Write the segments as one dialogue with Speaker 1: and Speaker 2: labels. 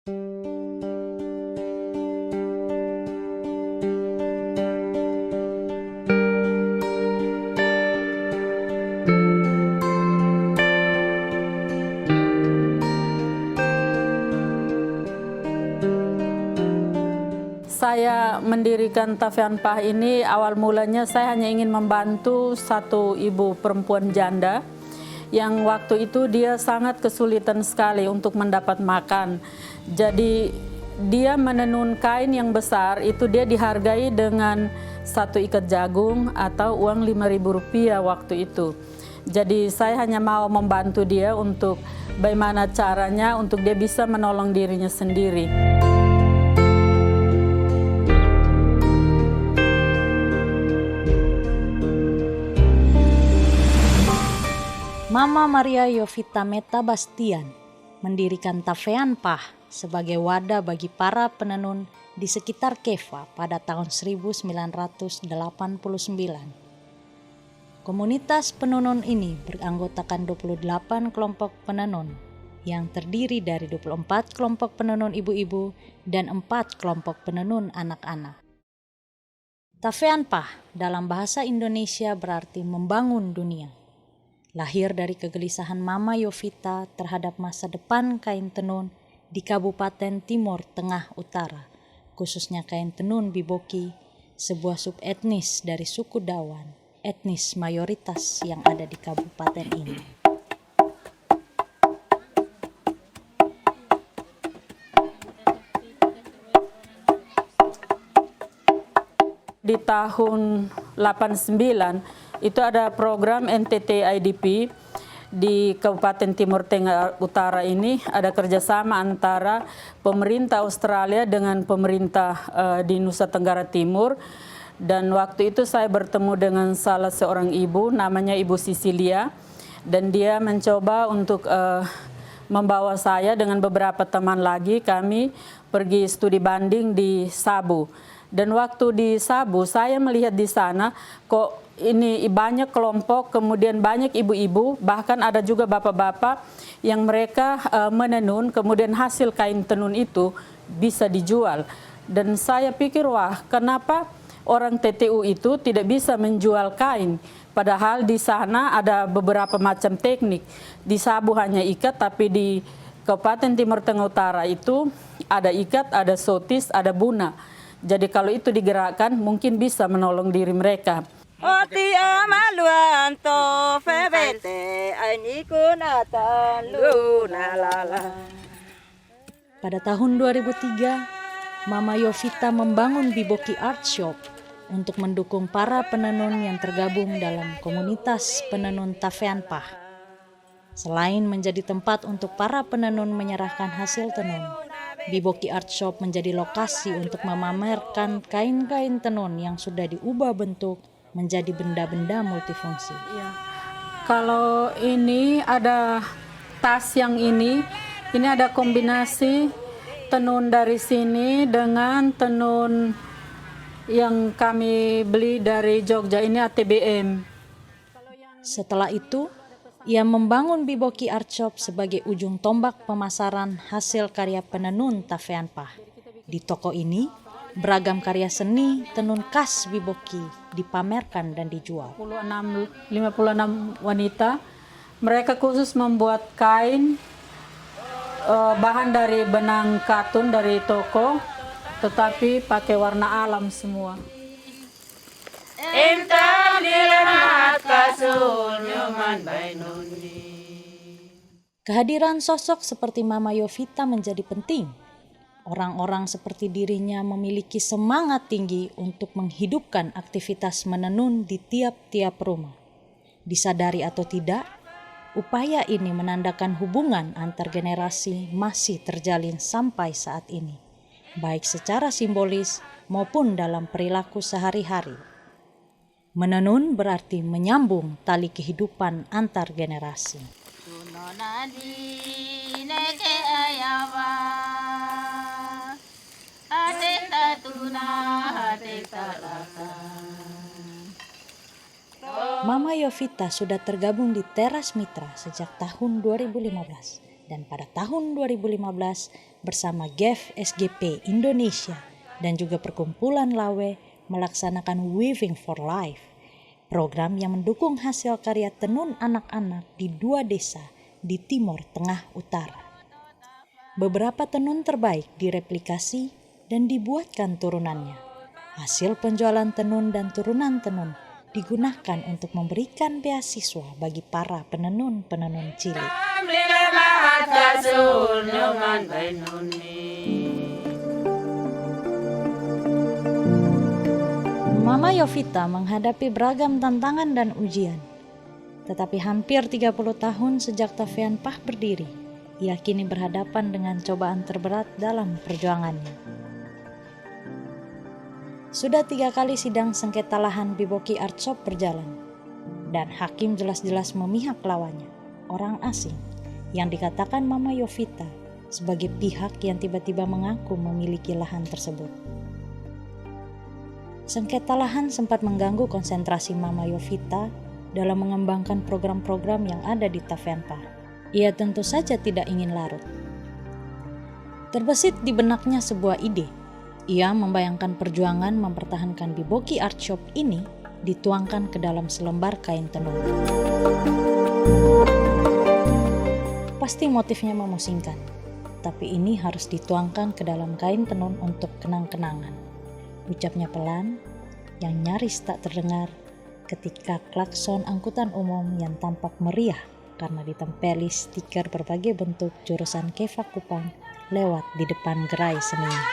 Speaker 1: Saya mendirikan Tafean Pah ini awal mulanya saya hanya ingin membantu satu ibu perempuan janda yang waktu itu dia sangat kesulitan sekali untuk mendapat makan. Jadi dia menenun kain yang besar itu dia dihargai dengan satu ikat jagung atau uang Rp5.000 waktu itu. Jadi saya hanya mau membantu dia untuk bagaimana caranya untuk dia bisa menolong dirinya sendiri.
Speaker 2: Mama Maria Yovita Meta Bastian mendirikan Tafean Pah sebagai wadah bagi para penenun di sekitar Keva pada tahun 1989. Komunitas penenun ini beranggotakan 28 kelompok penenun yang terdiri dari 24 kelompok penenun ibu-ibu dan 4 kelompok penenun anak-anak. Tafean Pah dalam bahasa Indonesia berarti membangun dunia. Lahir dari kegelisahan Mama Yovita terhadap masa depan kain tenun di Kabupaten Timur Tengah Utara, khususnya kain tenun Biboki, sebuah subetnis dari suku Dawan, etnis mayoritas yang ada di kabupaten ini.
Speaker 1: Di tahun 89 itu ada program NTT IDP di Kabupaten Timur Tengah Utara ini, ada kerjasama antara pemerintah Australia dengan pemerintah di Nusa Tenggara Timur. Dan waktu itu saya bertemu dengan salah seorang ibu namanya Ibu Sisilia, dan dia mencoba untuk membawa saya dengan beberapa teman lagi, kami pergi studi banding di Sabu. Dan waktu di Sabu saya melihat di sana kok ini banyak kelompok, kemudian banyak ibu-ibu, bahkan ada juga bapak-bapak yang mereka menenun, kemudian hasil kain tenun itu bisa dijual. Dan saya pikir, wah, kenapa orang TTU itu tidak bisa menjual kain? Padahal di sana ada beberapa macam teknik. Di Sabu hanya ikat, tapi di Kabupaten Timur Tengah Utara itu ada ikat, ada sotis, ada buna. Jadi kalau itu digerakkan mungkin bisa menolong diri mereka.
Speaker 2: Pada tahun 2003, Mama Yovita membangun Biboki Art Shop untuk mendukung para penenun yang tergabung dalam komunitas penenun Tafean Pah. Selain menjadi tempat untuk para penenun menyerahkan hasil tenun, Biboki Art Shop menjadi lokasi untuk memamerkan kain-kain tenun yang sudah diubah bentuk menjadi benda-benda multifungsi.
Speaker 1: Ya. Kalau ini ada tas yang ini ada kombinasi tenun dari sini dengan tenun yang kami beli dari Jogja, ini ATBM.
Speaker 2: Setelah itu, ia membangun Biboki Art Shop sebagai ujung tombak pemasaran hasil karya penenun Tafean Pah. Di toko ini, beragam karya seni tenun khas Biboki dipamerkan dan dijual.
Speaker 1: 56 wanita, mereka khusus membuat kain bahan dari benang katun dari toko, tetapi pakai warna alam semua.
Speaker 2: Kehadiran sosok seperti Mama Yovita menjadi penting. Orang-orang seperti dirinya memiliki semangat tinggi untuk menghidupkan aktivitas menenun di tiap-tiap rumah. Disadari atau tidak, upaya ini menandakan hubungan antar generasi masih terjalin sampai saat ini, baik secara simbolis maupun dalam perilaku sehari-hari. Menenun berarti menyambung tali kehidupan antar generasi. Mama Yovita sudah tergabung di Teras Mitra sejak tahun 2015. dan pada tahun 2015 bersama GEF SGP Indonesia dan juga Perkumpulan Lawe melaksanakan Weaving for Life, program yang mendukung hasil karya tenun anak-anak di 2 desa di Timur Tengah Utara. Beberapa tenun terbaik direplikasi dan dibuatkan turunannya. Hasil penjualan tenun dan turunan tenun digunakan untuk memberikan beasiswa bagi para penenun-penenun cilik. Mama Yovita menghadapi beragam tantangan dan ujian. Tetapi hampir 30 tahun sejak Tavean Pah berdiri, ia kini berhadapan dengan cobaan terberat dalam perjuangannya. Sudah 3 kali sidang sengketa lahan Biboki Art Shop berjalan, dan hakim jelas-jelas memihak lawannya, orang asing, yang dikatakan Mama Yovita sebagai pihak yang tiba-tiba mengaku memiliki lahan tersebut. Sengketa lahan sempat mengganggu konsentrasi Mama Yovita dalam mengembangkan program-program yang ada di Tavean Pah. Ia tentu saja tidak ingin larut. Terbesit di benaknya sebuah ide. Ia membayangkan perjuangan mempertahankan Biboki Art Shop ini dituangkan ke dalam selembar kain tenun. Pasti motifnya memusingkan, tapi ini harus dituangkan ke dalam kain tenun untuk kenang-kenangan. Ucapnya pelan, yang nyaris tak terdengar ketika klakson angkutan umum yang tampak meriah karena ditempeli stiker berbagai bentuk jurusan Keva Kupang lewat di depan gerai seninya.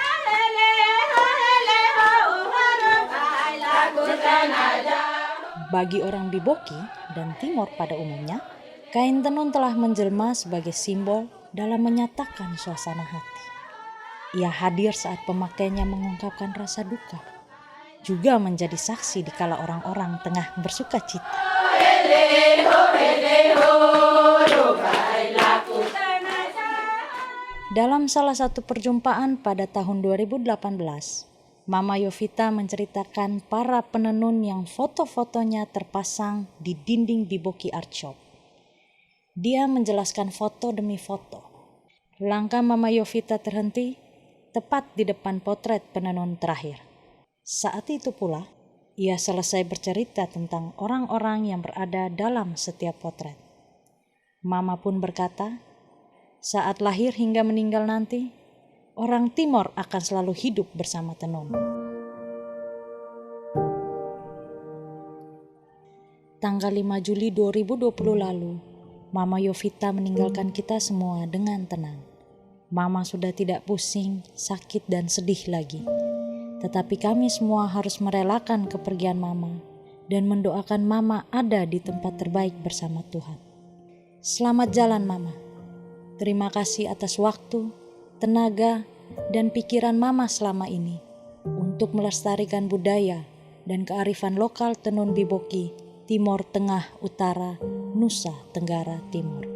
Speaker 2: Bagi orang Biboki dan Timor pada umumnya, kain tenun telah menjelma sebagai simbol dalam menyatakan suasana hati. Ia hadir saat pemakainya mengungkapkan rasa duka, juga menjadi saksi dikala orang-orang tengah bersuka cita. Dalam salah satu perjumpaan pada tahun 2018, Mama Yovita menceritakan para penenun yang foto-fotonya terpasang di dinding Biboki Art Shop. Dia menjelaskan foto demi foto. Langkah Mama Yovita terhenti tepat di depan potret penenun terakhir. Saat itu pula, ia selesai bercerita tentang orang-orang yang berada dalam setiap potret. Mama pun berkata, saat lahir hingga meninggal nanti, orang Timor akan selalu hidup bersama tenun. Tanggal 5 Juli 2020 lalu, Mama Yovita meninggalkan kita semua dengan tenang. Mama sudah tidak pusing, sakit dan sedih lagi. Tetapi kami semua harus merelakan kepergian Mama dan mendoakan Mama ada di tempat terbaik bersama Tuhan. Selamat jalan Mama. Terima kasih atas waktu, tenaga, dan pikiran Mama selama ini untuk melestarikan budaya dan kearifan lokal tenun Biboki, Timor Tengah Utara, Nusa Tenggara Timur.